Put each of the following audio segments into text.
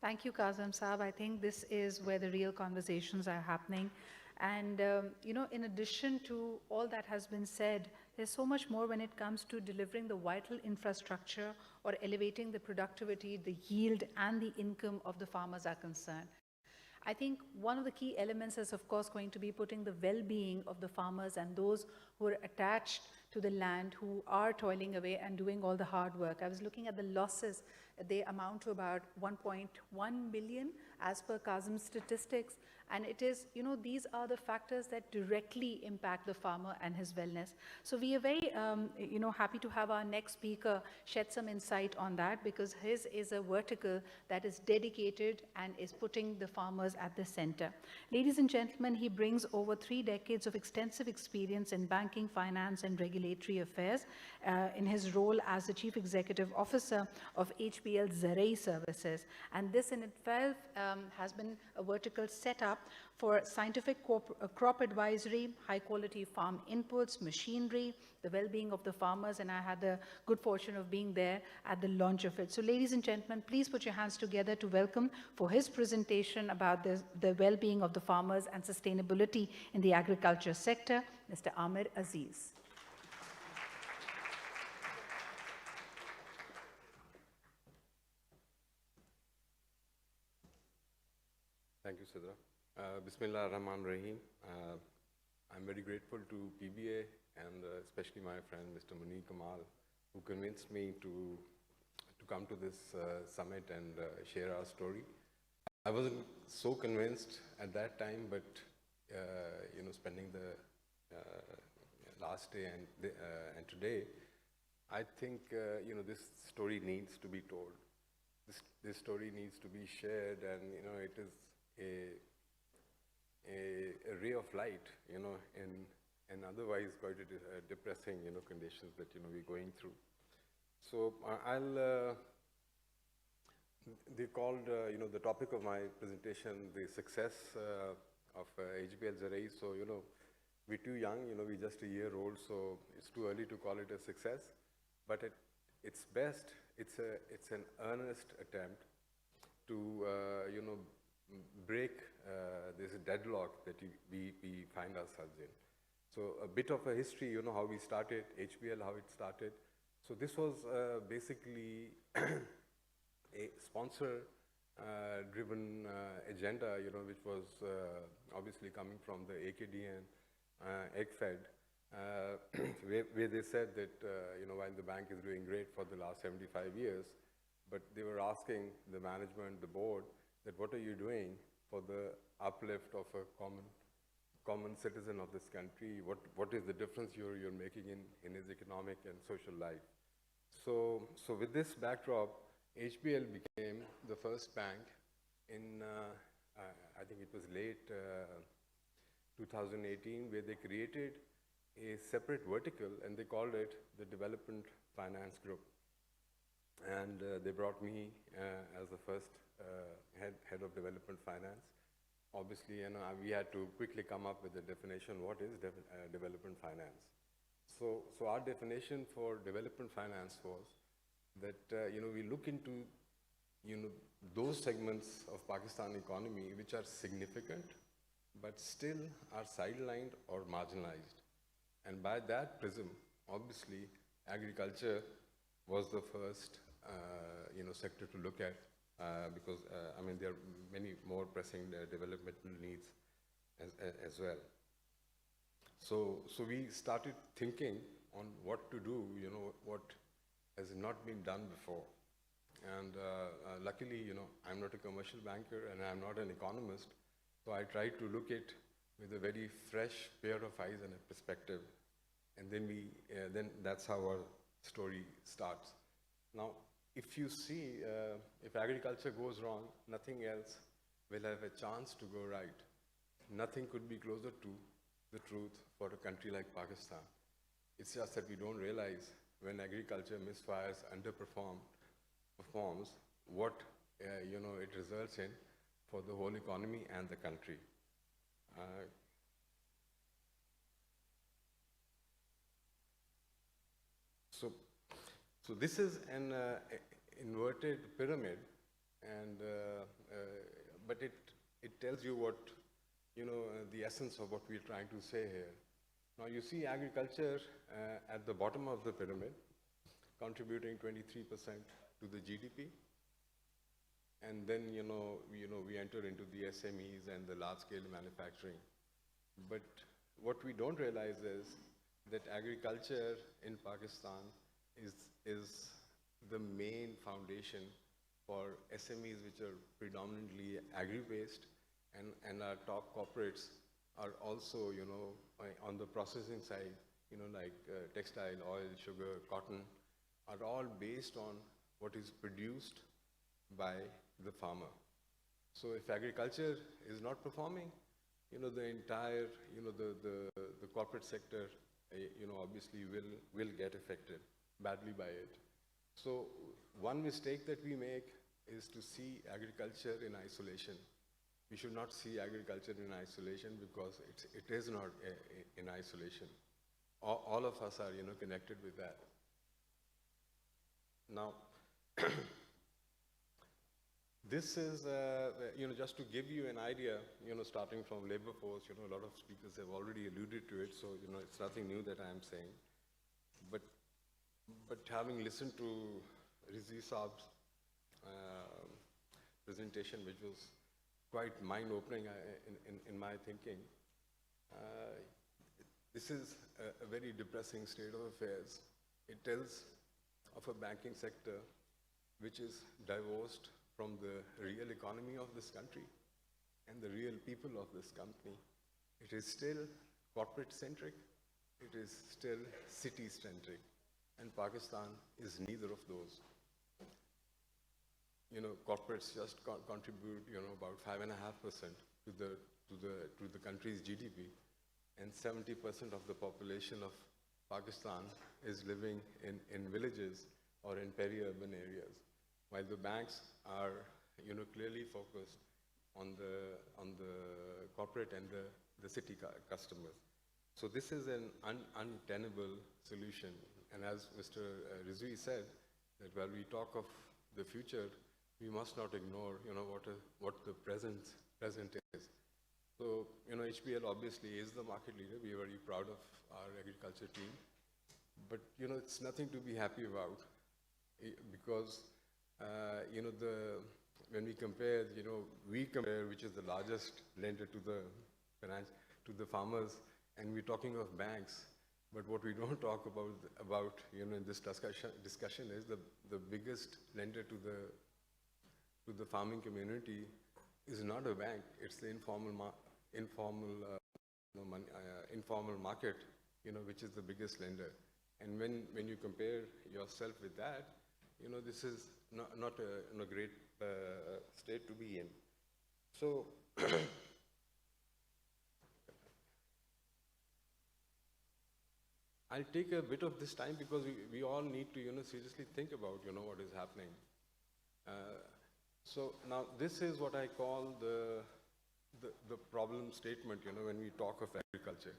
Thank you, Kazem Saab. I think this is where the real conversations are happening. And, in addition to all that has been said, there's so much more when it comes to delivering the vital infrastructure or elevating the productivity, the yield, and the income of the farmers are concerned. I think one of the key elements is, of course, going to be putting the well-being of the farmers and those who are attached to the land, who are toiling away and doing all the hard work. I was looking at the losses. They amount to about 1.1 billion as per Kazim's statistics. And it is, these are the factors that directly impact the farmer and his wellness. So we are very, happy to have our next speaker shed some insight on that, because his is a vertical that is dedicated and is putting the farmers at the center. Ladies and gentlemen, he brings over 3 decades of extensive experience in banking, finance, and regulatory affairs in his role as the Chief Executive Officer of HBL Zarai Services. And this in itself has been a vertical setup for scientific crop advisory, high-quality farm inputs, machinery, the well-being of the farmers, and I had the good fortune of being there at the launch of it. So ladies and gentlemen, please put your hands together to welcome for his presentation about the well-being of the farmers and sustainability in the agriculture sector, Mr. Amir Aziz. Thank you, Sidra. Bismillah ar-Rahman Rahim. I'm very grateful to PBA and especially my friend Mr. Munir Kamal, who convinced me to come to this summit and share our story. I wasn't so convinced at that time, but spending the last day and today, I think this story needs to be told. This story needs to be shared, and it is a ray of light, in otherwise quite depressing, conditions that, we're going through. So they called, the topic of my presentation, the success of HBL Zarai. So, we're too young, we're just a year old, so it's too early to call it a success. But at its best, it's an earnest attempt to, break this deadlock that we find ourselves in. So a bit of a history, how we started, HBL, how it started. So this was basically a sponsor-driven agenda, which was obviously coming from the AKDN, EggFed, where they said that, while the bank is doing great for the last 75 years, but they were asking the management, the board, that what are you doing for the uplift of a common citizen of this country? What is the difference you're making in his economic and social life? So with this backdrop, HBL became the first bank in, I think it was late 2018, where they created a separate vertical, and they called it the Development Finance Group. And they brought me as the first head of development finance. Obviously, we had to quickly come up with a definition, what is development finance? So our definition for development finance was that, we look into, those segments of Pakistan economy which are significant, but still are sidelined or marginalized. And by that prism, obviously, agriculture was the first, sector to look at, because, there are many more pressing developmental needs as well. So we started thinking on what to do, what has not been done before. And luckily, I'm not a commercial banker and I'm not an economist, so I tried to look at with a very fresh pair of eyes and a perspective. And then then that's how our story starts. Now, if you see, if agriculture goes wrong, nothing else will have a chance to go right. Nothing could be closer to the truth for a country like Pakistan. It's just that we don't realize when agriculture misfires, performs, what it results in for the whole economy and the country. So this is an inverted pyramid, and but it tells you what, the essence of what we're trying to say here. Now you see agriculture at the bottom of the pyramid, contributing 23% to the GDP. And then, we enter into the SMEs and the large-scale manufacturing. But what we don't realize is that agriculture in Pakistan is the main foundation for SMEs, which are predominantly agri-based, and our top corporates are also, on the processing side, like textile, oil, sugar, cotton, are all based on what is produced by the farmer. So if agriculture is not performing, the entire, the corporate sector, obviously will get affected badly by it. So one mistake that we make is to see agriculture in isolation. We should not see agriculture in isolation, because it is not in isolation. All of us are, connected with that. Now, this is, just to give you an idea, starting from labor force, a lot of speakers have already alluded to it, so, it's nothing new that I'm saying. But having listened to Rizvi Saab's presentation, which was quite mind-opening in my thinking, this is a very depressing state of affairs. It tells of a banking sector which is divorced from the real economy of this country and the real people of this company. It is still corporate-centric, it is still city-centric, and Pakistan is neither of those. Corporates just contribute, about 5.5% to the country's GDP, and 70% of the population of Pakistan is living in villages or in peri-urban areas, while the banks are, clearly focused on the corporate and the city customers. So this is an untenable solution. And as Mr. Rizvi said, that while we talk of the future, we must not ignore, what the present is. So, HPL obviously is the market leader. We are very proud of our agriculture team. But, it's nothing to be happy about, because, when we compare, which is the largest lender to the farmers, and we're talking of banks. But what we don't talk about, in this discussion is the biggest lender to the farming community is not a bank. It's the informal market, which is the biggest lender. And when you compare yourself with that, this is not a great state to be in. So I'll take a bit of this time, because we all need to, seriously think about, what is happening. So now this is what I call the problem statement, when we talk of agriculture.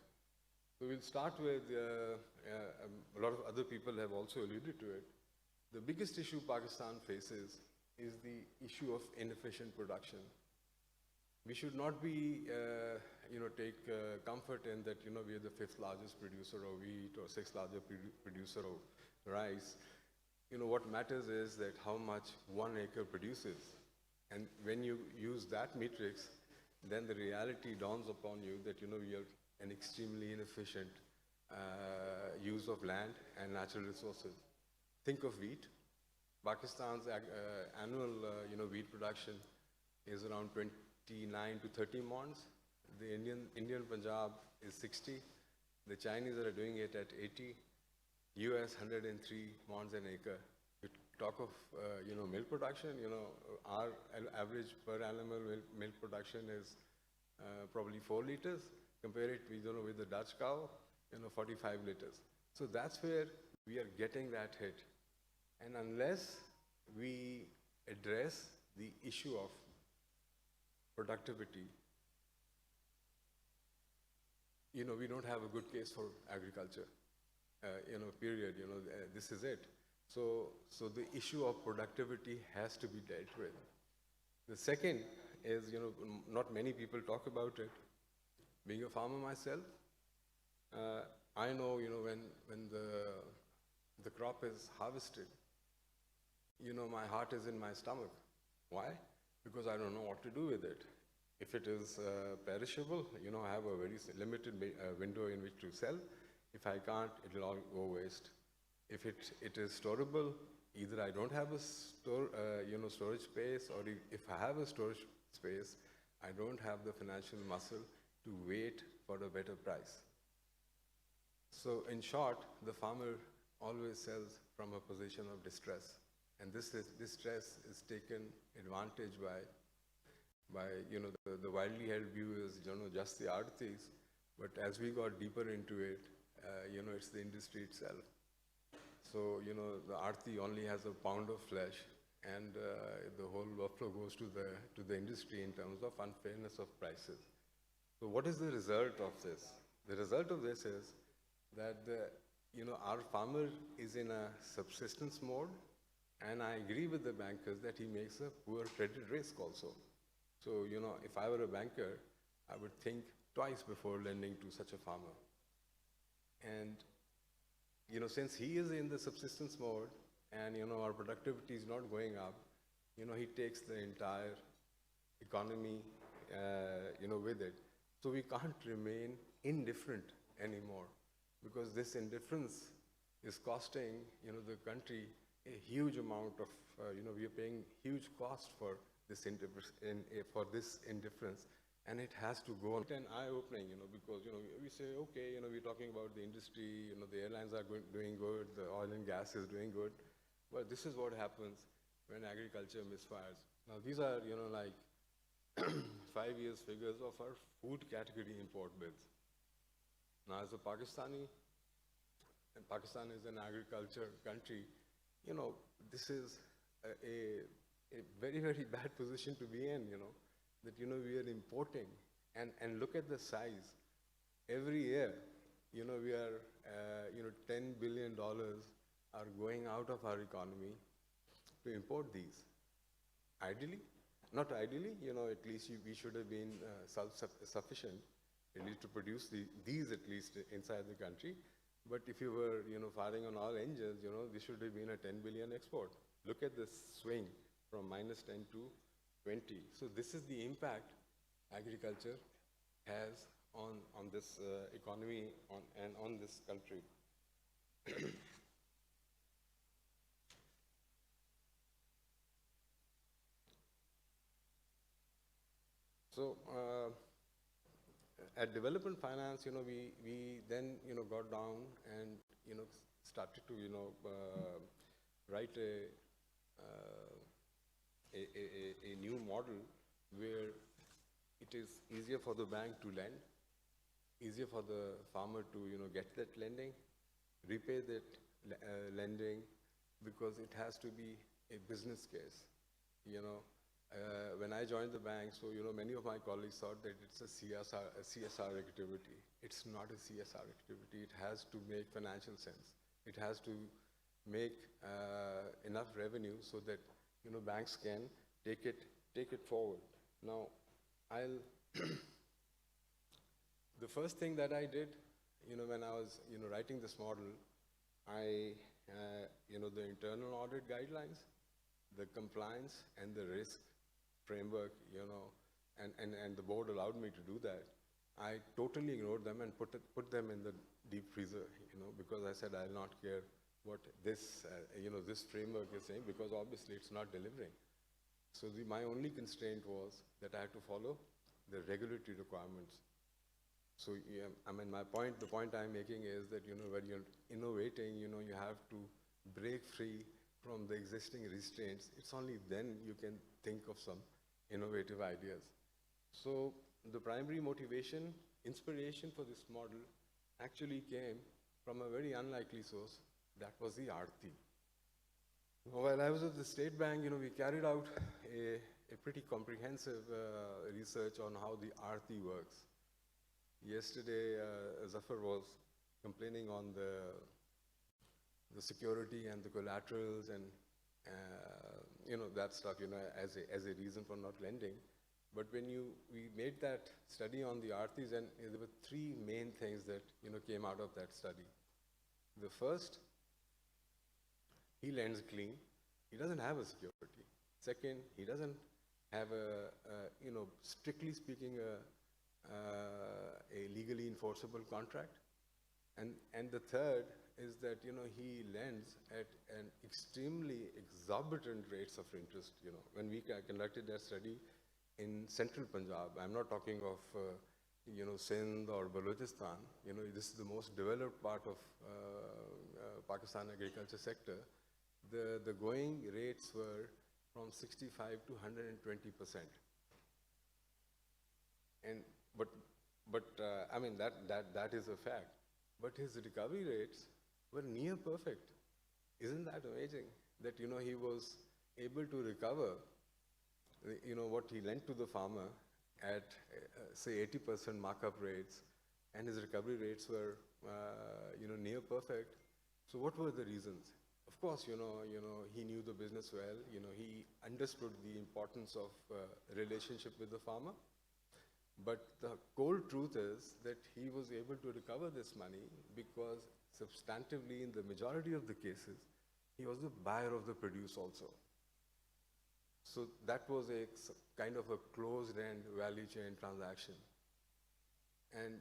So we'll start with, a lot of other people have also alluded to it. The biggest issue Pakistan faces is the issue of inefficient production. We should not be, take comfort in that, we are the 5th largest producer of wheat or 6th largest producer of rice. What matters is that how much 1 acre produces. And when you use that matrix, then the reality dawns upon you that, we are an extremely inefficient use of land and natural resources. Think of wheat. Pakistan's annual, wheat production is around 29 to 30 mons. The Indian Punjab is 60. The Chinese are doing it at 80. US 103 mons an acre. We talk of, milk production, our average per animal milk production is probably 4 liters. Compare it, with the Dutch cow, 45 liters. So that's where we are getting that hit. And unless we address the issue of productivity, we don't have a good case for agriculture, period, this is it. So the issue of productivity has to be dealt with. The second is, not many people talk about it. Being a farmer myself, I know, when the crop is harvested, my heart is in my stomach. Why? Because I don't know what to do with it. If it is perishable, I have a very limited window in which to sell. If I can't, it will all go waste. If it is storable, either I don't have a storage space, or if I have a storage space, I don't have the financial muscle to wait for a better price. So in short, the farmer always sells from a position of distress. And this distress is taken advantage by the widely held view is, just the aartis. But as we got deeper into it, it's the industry itself. So, the aarti only has a pound of flesh, and the whole workflow goes to the industry in terms of unfairness of prices. So what is the result of this? The result of this is that our farmer is in a subsistence mode, and I agree with the bankers that he makes a poor credit risk also. So, if I were a banker, I would think twice before lending to such a farmer. And, since he is in the subsistence mode and, our productivity is not going up, he takes the entire economy, with it. So we can't remain indifferent anymore, because this indifference is costing, the country a huge amount of, we are paying huge cost for this indifference, and it has to go on. It's an eye-opening, because, we say, okay, we're talking about the industry, the airlines are doing good, the oil and gas is doing good, but this is what happens when agriculture misfires. Now, these are, like 5 years figures of our food category import bids. Now, as a Pakistani, and Pakistan is an agriculture country, this is a very, very bad position to be in, that, we are importing. And look at the size. Every year, we are, $10 billion are going out of our economy to import these. Ideally, not ideally, at least we should have been self-sufficient, at least to produce these at least inside the country. But if you were, firing on all engines, this should have been a 10 billion export. Look at this swing from -10 to 20. So this is the impact agriculture has on this economy and on this country. So at development finance, we then, got down and, started to, write a new model where it is easier for the bank to lend, easier for the farmer to, get that lending, repay that lending, because it has to be a business case, When I joined the bank, so, many of my colleagues thought that it's a CSR activity. It's not a CSR activity. It has to make financial sense. It has to make enough revenue so that, banks can take it forward. Now, the first thing that I did, when I was, writing this model, the internal audit guidelines, the compliance and the risk framework, and the board allowed me to do that. I totally ignored them and put them in the deep freezer, because I said I'll not care what this, this framework is saying, because obviously it's not delivering. So my only constraint was that I had to follow the regulatory requirements. So yeah, the point I'm making is that, when you're innovating, you have to break free from the existing restraints. It's only then you can think of some innovative ideas. So the primary motivation, inspiration for this model actually came from a very unlikely source. That was the aarti. While I was at the State Bank, we carried out a pretty comprehensive research on how the aarti works. Yesterday, Zafar was complaining on the security and the collaterals and that stuff, as a reason for not lending. But when we made that study on the Aartis, and there were three main things that, came out of that study. The first, he lends clean. He doesn't have a security. Second, he doesn't have strictly speaking, a legally enforceable contract. And the third is that, he lends at an extremely exorbitant rates of interest. When we conducted that study in central Punjab, I'm not talking of, Sindh or Balochistan, this is the most developed part of Pakistan agriculture sector. The going rates were from 65 to 120%. I mean, that is a fact. But his recovery rates were near perfect. Isn't that amazing? That, he was able to recover, what he lent to the farmer at, say, 80% markup rates, and his recovery rates were, near perfect. So what were the reasons? Of course, he knew the business well. He understood the importance of relationship with the farmer. But the cold truth is that he was able to recover this money because substantively, in the majority of the cases, he was the buyer of the produce also. So that was a kind of a closed-end value chain transaction. And,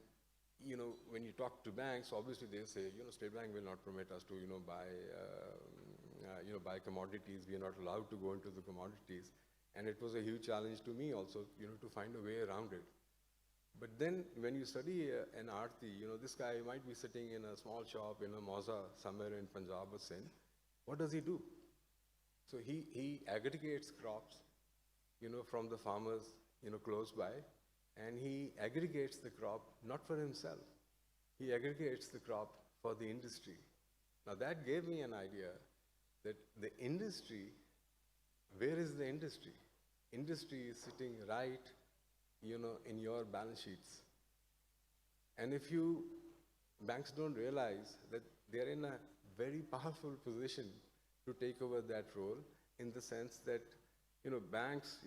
when you talk to banks, obviously they say, State Bank will not permit us to, buy commodities. We are not allowed to go into the commodities. And it was a huge challenge to me also, to find a way around it. But then when you study an Aarti, this guy might be sitting in a small shop in a Mauza somewhere in Punjab or Sindh. What does he do? So he aggregates crops, from the farmers, close by, and he aggregates the crop not for himself. He aggregates the crop for the industry. Now that gave me an idea that the industry, where is the industry? Industry is sitting right, in your balance sheets. And if banks don't realize that they're in a very powerful position to take over that role, in the sense that, banks,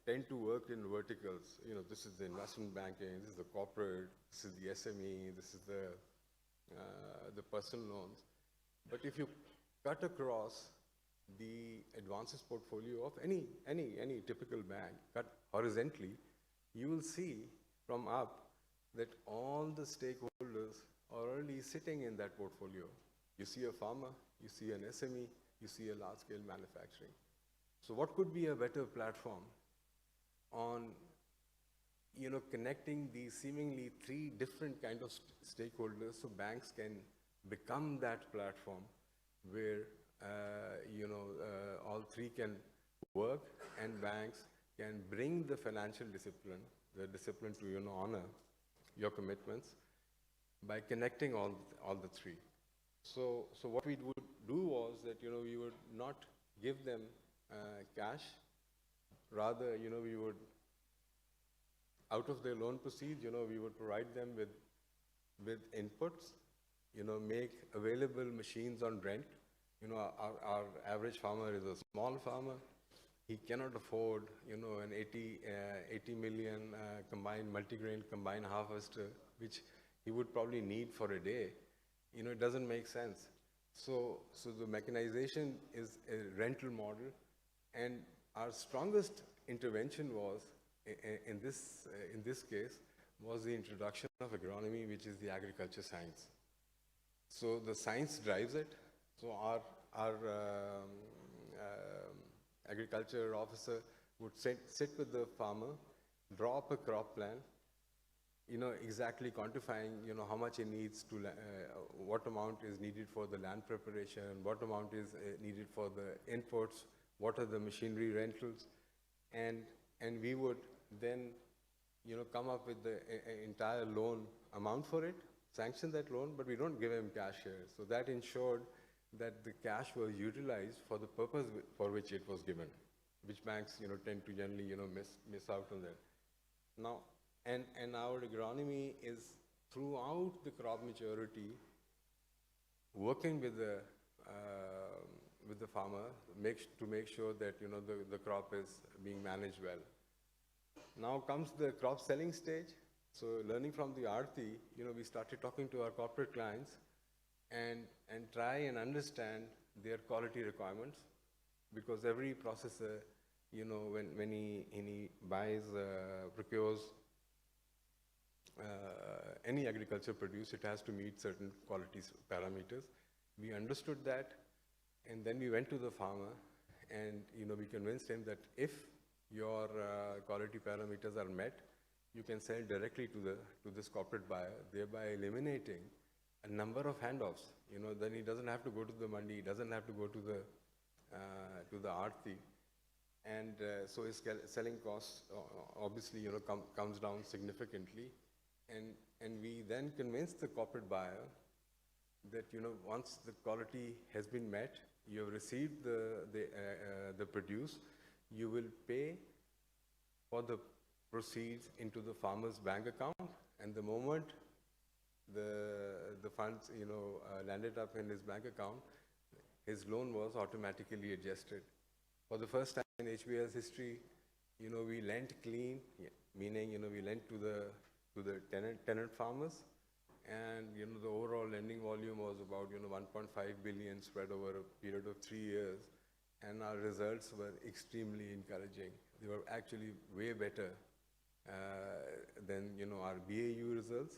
tend to work in verticals. This is the investment banking, this is the corporate, this is the SME, this is the personal loans. But if you cut across the advances portfolio of any typical bank, cut horizontally, you will see from up that all the stakeholders are already sitting in that portfolio. You see a farmer, you see an SME, you see a large-scale manufacturing. So what could be a better platform on, connecting these seemingly three different kind of stakeholders, so banks can become that platform where, all three can work, and banks can bring the financial discipline, the discipline to, honor your commitments by connecting all the three. So what we would do was that, we would not give them cash. Rather, we would, out of their loan proceeds, we would provide them with inputs, make available machines on rent. Our average farmer is a small farmer. He cannot afford, an 80 million combined multigrain combined harvester, which he would probably need for a day. It doesn't make sense. So the mechanization is a rental model, and our strongest intervention was, in this case, was the introduction of agronomy, which is the agriculture science. So the science drives it. So our agriculture officer would sit with the farmer, draw up a crop plan, exactly quantifying, how much he needs to, what amount is needed for the land preparation, what amount is needed for the inputs, what are the machinery rentals, and we would then, come up with the entire loan amount for it, sanction that loan, but we don't give him cash here. So that ensured that the cash was utilized for the purpose for which it was given, which banks, tend to generally, miss out on that. Now, and our agronomy is throughout the crop maturity, working with the with the farmer, to make sure that, you know, the crop is being managed well. Now comes the crop selling stage. So learning from the Aarti, you know, we started talking to our corporate clients and try and understand their quality requirements, because every processor, you know, when he buys, procures any agriculture produce, it has to meet certain quality parameters. We understood that, and then we went to the farmer, and, you know, we convinced him that if your quality parameters are met, you can sell directly to this corporate buyer, thereby eliminating a number of handoffs. You know, then he doesn't have to go to the mandi, he doesn't have to go to the Aarti, and so his selling costs obviously, you know, comes down significantly, and we then convince the corporate buyer that, you know, once the quality has been met, you have received the produce, you will pay for the proceeds into the farmer's bank account, and the moment the funds, you know, landed up in his bank account, his loan was automatically adjusted. For the first time in HBL's history, you know, we lent clean, meaning, you know, we lent to the tenant farmers, and, you know, the overall lending volume was about, you know, 1.5 billion spread over a period of 3 years, and our results were extremely encouraging. They were actually way better than, you know, our BAU results,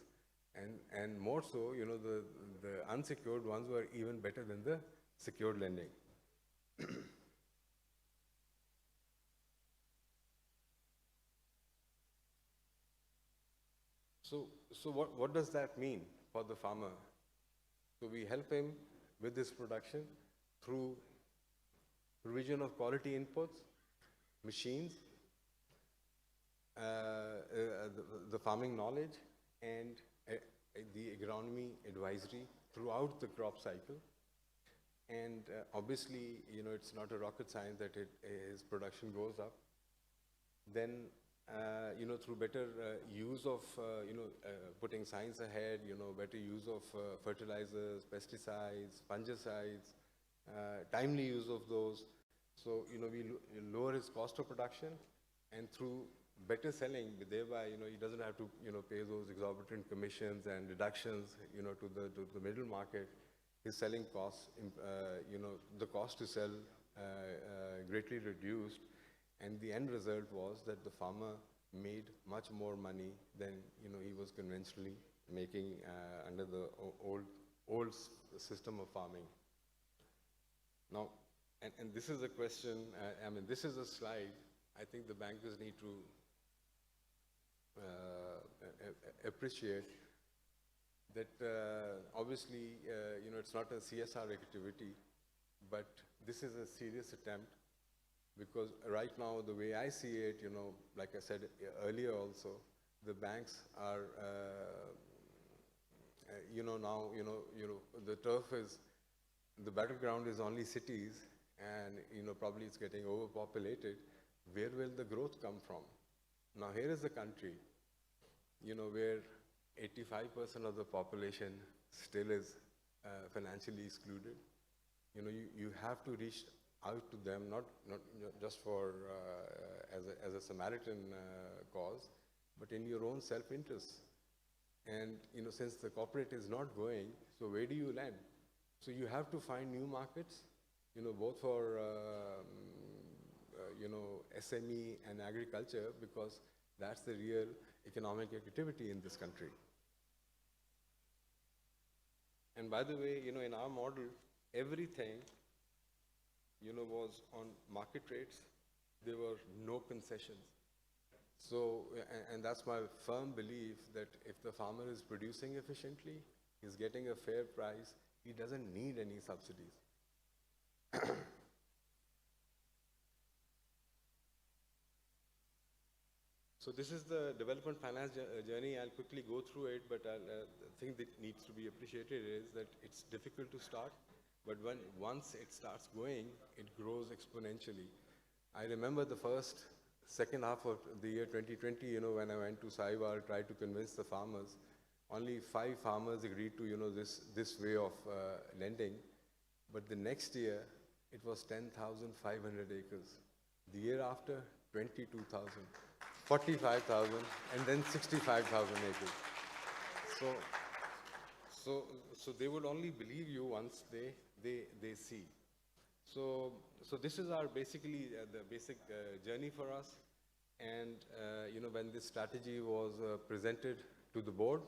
and more so, you know, the unsecured ones were even better than the secured lending. So what does that mean for the farmer? So we help him with this production through provision of quality inputs, machines, the farming knowledge, and the agronomy advisory throughout the crop cycle. And obviously, you know, it's not a rocket science that his production goes up. Then, you know, through better use of, you know, putting science ahead, you know, better use of fertilizers, pesticides, fungicides, timely use of those. So, you know, we lower his cost of production, and through better selling, thereby, you know, he doesn't have to, you know, pay those exorbitant commissions and deductions, you know, to the middle market. His selling costs, you know, the cost to sell greatly reduced, and the end result was that the farmer made much more money than, you know, he was conventionally making under the old system of farming. Now, and this is a question, I mean, this is a slide I think the bankers need to appreciate, that obviously, you know, it's not a CSR activity, but this is a serious attempt, because right now, the way I see it, you know, like I said earlier also, the banks are, you know, now, you know, the turf is, the battleground is only cities, and, you know, probably it's getting overpopulated. Where will the growth come from? Now, here is a country, you know, where 85% of the population still is financially excluded. You know, you have to reach out to them, not just for as a Samaritan cause, but in your own self-interest. And, you know, since the corporate is not going, so where do you lend? So you have to find new markets, you know, both for you know, SME and agriculture, because that's the real economic activity in this country. And by the way, you know, in our model, everything, you know, was on market rates. There were no concessions. So, and that's my firm belief, that if the farmer is producing efficiently, he's getting a fair price, he doesn't need any subsidies. So this is the development finance journey. I'll quickly go through it, but the thing that needs to be appreciated is that it's difficult to start, but once it starts going, it grows exponentially. I remember the second half of the year 2020, you know, when I went to Sahiwal, tried to convince the farmers, only 5 farmers agreed to, you know, this way of lending. But the next year, it was 10,500 acres. The year after, 22,000, 45,000, and then 65,000 acres. So, so they would only believe you once they see. So this is our basically the basic journey for us. And when this strategy was presented to the board,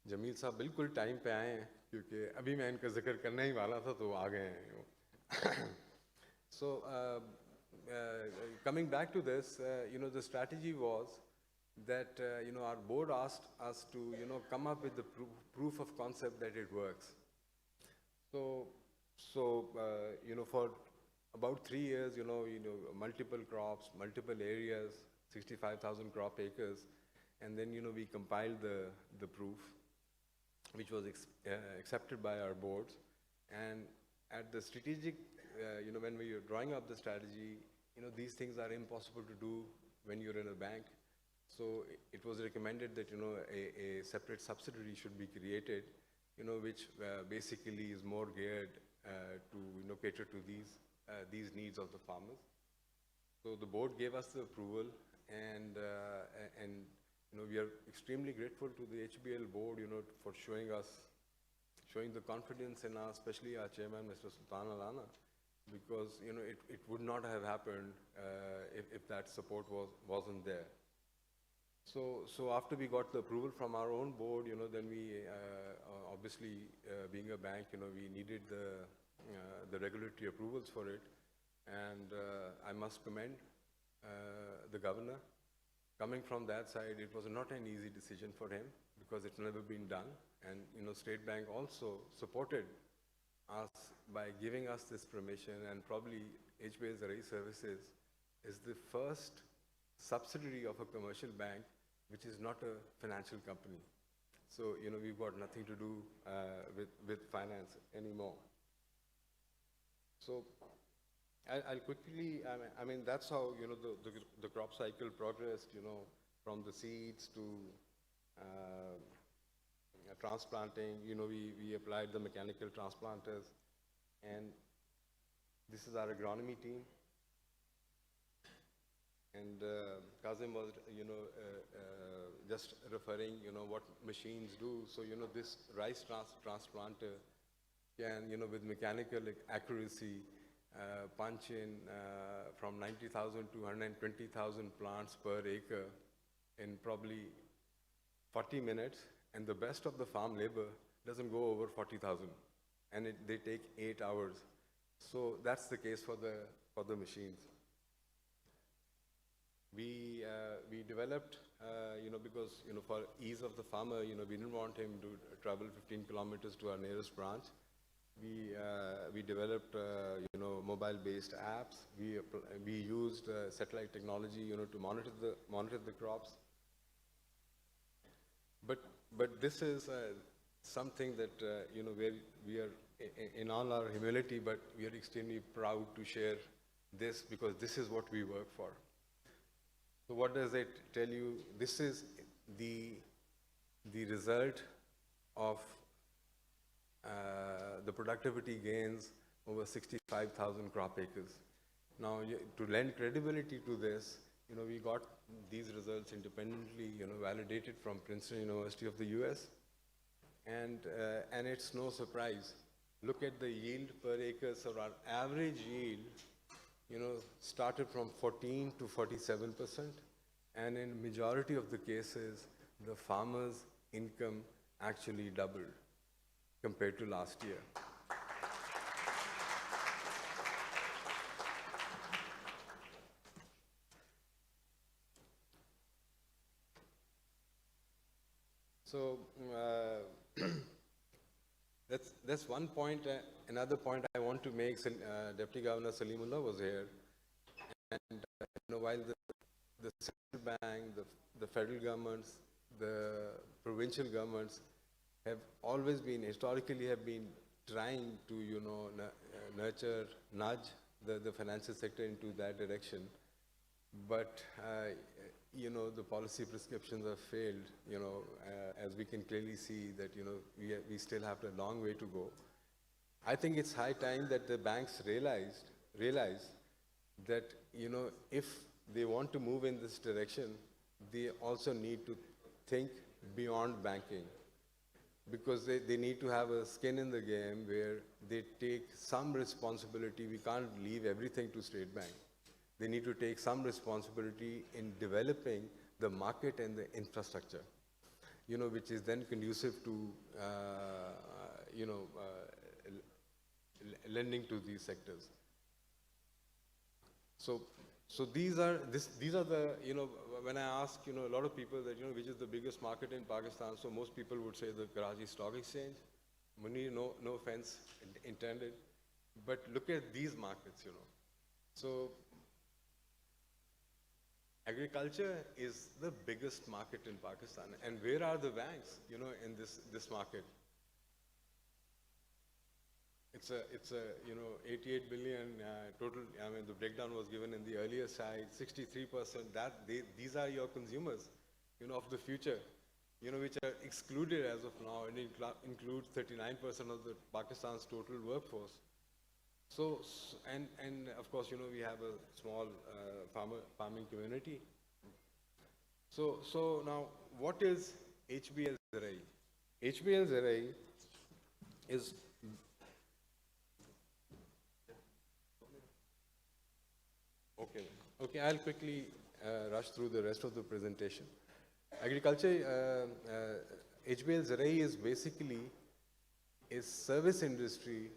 Jameel साहब बिल्कुल time पे आए हैं क्योंकि अभी मैं इनका जिक्र करने ही वाला था तो आ गए हैं. So coming back to this, the strategy was that our board asked us to come up with the proof of concept that it works. So for about 3 years, multiple crops, multiple areas, 65,000 crop acres, and then we compiled the proof, which was accepted by our boards. And at the strategic, when we were drawing up the strategy, these things are impossible to do when you're in a bank. So it was recommended that, a separate subsidiary should be created, which basically is more geared to, cater to these needs of the farmers. So the board gave us the approval, and we are extremely grateful to the HBL board, for showing the confidence in us, especially our chairman, Mr. Sultan Al-Ana, because, it would not have happened if that support wasn't there. So after we got the approval from our own board, then we, obviously, being a bank, we needed the regulatory approvals for it. And I must commend the governor. Coming from that side, it was not an easy decision for him because it's never been done. And, State Bank also supported us by giving us this permission, and probably HBL Zarai Services is the first subsidiary of a commercial bank which is not a financial company. So, we've got nothing to do with finance anymore. So, I'll quickly, I mean, that's how, the crop cycle progressed, from the seeds to transplanting. We applied the mechanical transplanters, and this is our agronomy team. And Kazim was, just referring, what machines do. So, this rice transplanter can, with mechanical accuracy, punch in from 90,000 to 120,000 plants per acre in probably 40 minutes. And the best of the farm labor doesn't go over 40,000. And they take 8 hours. So that's the case for the machines. We developed, because, for ease of the farmer, we didn't want him to travel 15 kilometers to our nearest branch. We developed, mobile-based apps. We used satellite technology, to monitor the crops. But this is something that, where we are, in all our humility, but we are extremely proud to share this because this is what we work for. So what does it tell you? This is the result of the productivity gains over 65,000 crop acres. Now, to lend credibility to this, we got these results independently, validated from Princeton University of the US. And it's no surprise. Look at the yield per acre. So our average yield, started from 14 to 47%. And in majority of the cases, the farmer's income actually doubled compared to last year. So that's one point. Another point I want to make, Deputy Governor Salimullah was here. And while the central bank, the federal governments, the provincial governments have always been, historically have been trying to, nurture, nudge the financial sector into that direction. But, the policy prescriptions have failed, as we can clearly see that, we still have a long way to go. I think it's high time that the banks realize that, if they want to move in this direction, they also need to think beyond banking, because they need to have a skin in the game where they take some responsibility. We can't leave everything to State Bank. They need to take some responsibility in developing the market and the infrastructure, which is then conducive to, lending to these sectors. So these are the, when I ask, a lot of people that, which is the biggest market in Pakistan, so most people would say the Karachi Stock Exchange. Munir, no offense intended, but look at these markets, So agriculture is the biggest market in Pakistan, and where are the banks, in this market? It's a 88 billion total. I mean, the breakdown was given in the earlier side. 63%. These are your consumers, of the future, which are excluded as of now, and include 39% of the Pakistan's total workforce. So, and of course, we have a small farming community. So now, what is HBL Zarai? HBL Zarai is Okay, I'll quickly rush through the rest of the presentation. Agriculture, HBL Zarai is basically a service industry,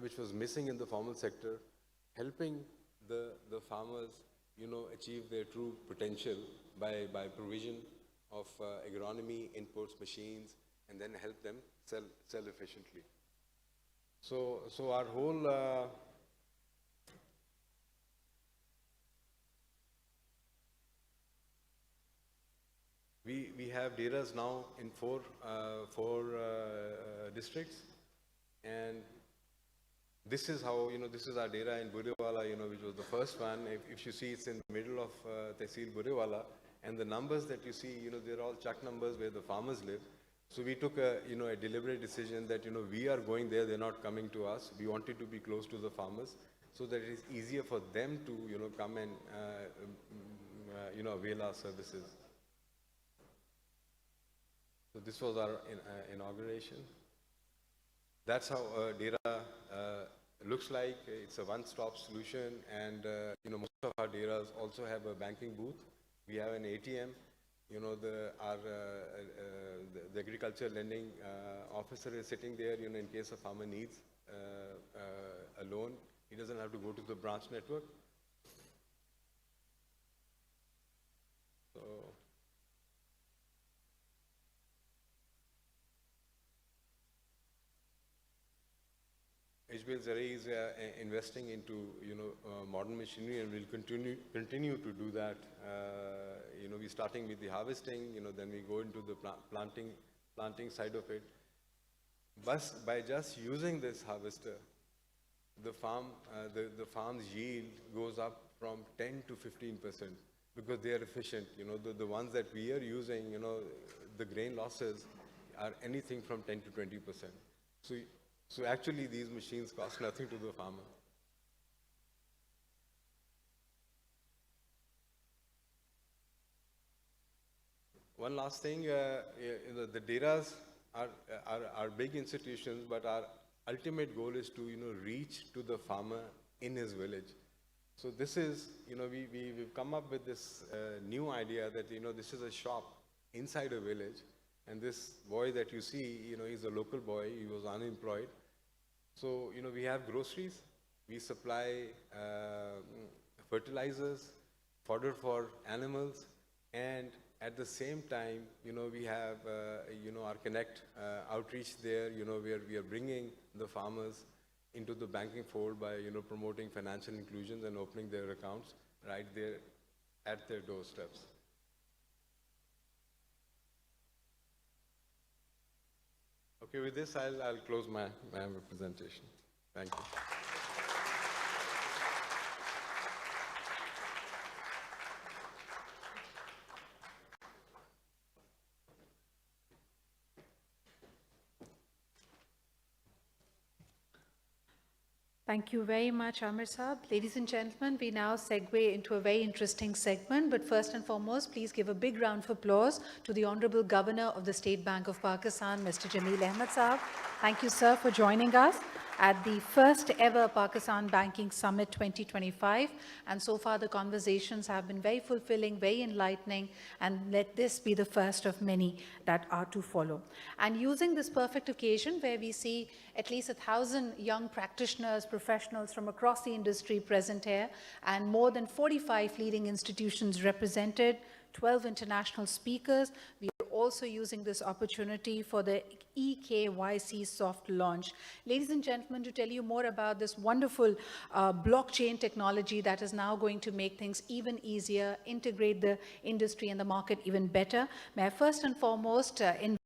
which was missing in the formal sector, helping the farmers, achieve their true potential by provision of agronomy, inputs, machines, and then help them sell efficiently. So our whole we have DERAs now in four districts, and this is how, this is our DERA in Burewala, which was the first one. If you see, it's in the middle of Tehsil Burewala, and the numbers that you see, they're all chuck numbers where the farmers live. So we took a deliberate decision that, we are going there, they're not coming to us. We wanted to be close to the farmers so that it is easier for them to, come and, avail our services. So this was our inauguration. That's how DERA looks like. It's a one-stop solution, and most of our DERAs also have a banking booth. We have an ATM. The agriculture lending officer is sitting there. In case a farmer needs a loan, he doesn't have to go to the branch network. So. HBL Zarai is investing into modern machinery, and will continue to do that. We're starting with the harvesting, then we go into the planting side of it. But by just using this harvester, the farm's yield goes up from 10 to 15%, because they are efficient. The ones that we are using, the grain losses are anything from 10 to 20%. So actually, these machines cost nothing to the farmer. One last thing, the DERAs are big institutions, but our ultimate goal is to reach to the farmer in his village. So this is, we've come up with this new idea that this is a shop inside a village, and this boy that you see, he's a local boy. He was unemployed. So, we have groceries, we supply fertilizers, fodder for animals, and at the same time, we have, our Connect outreach there, where we are bringing the farmers into the banking fold by, promoting financial inclusion and opening their accounts right there at their doorsteps. Okay, with this, I'll close my presentation. Thank you. Thank you very much, Amir Saab. Ladies and gentlemen, we now segue into a very interesting segment. But first and foremost, please give a big round of applause to the Honorable Governor of the State Bank of Pakistan, Mr. Jameel Ahmed Saab. Thank you, sir, for joining us at the first ever Pakistan Banking Summit 2025. And so far, the conversations have been very fulfilling, very enlightening, and let this be the first of many that are to follow. And using this perfect occasion where we see at least 1,000 young practitioners, professionals from across the industry present here, and more than 45 leading institutions represented, 12 international speakers. We are also using this opportunity for the eKYC soft launch. Ladies and gentlemen, to tell you more about this wonderful blockchain technology that is now going to make things even easier, integrate the industry and the market even better, may I first and foremost invite